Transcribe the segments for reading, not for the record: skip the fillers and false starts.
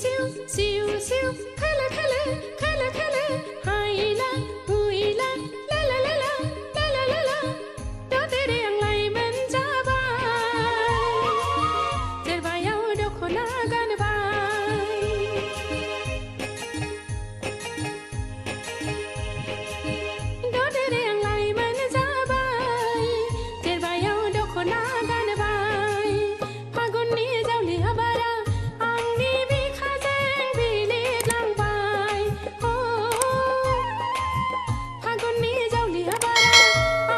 सिउ सिउ सिउ खोलो खोलो खोलो खोलो हायला हुयला ला ला ला ला ला ला ला ला दादेरे आंलाय मोनजाबाय जेरबायाव दख'ना गानबाय दादेरे आंलाय मोनजाबाय जेरबायाव दख'ना गानबाय फागुननि जावलिया बारा आंनि बिखाजों बिलिरलांबाय फागुननि जावलिया बारा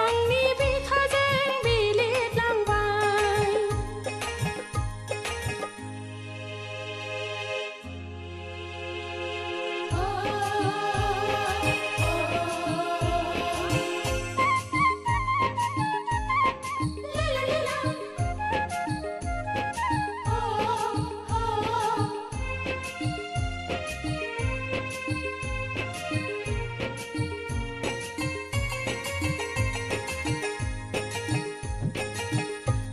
आंनि बिखाजों बिलिरलांबाय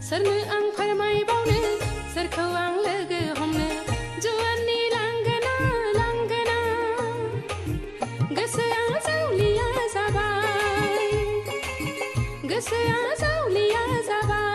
सोरनो आं फोरमायबावनो सोरखौ आं लोगो हमनो जुवाननि लांगोना लांगोना गोसोआ जावलिया जाबाय गोसोआ जावलिया जाबाय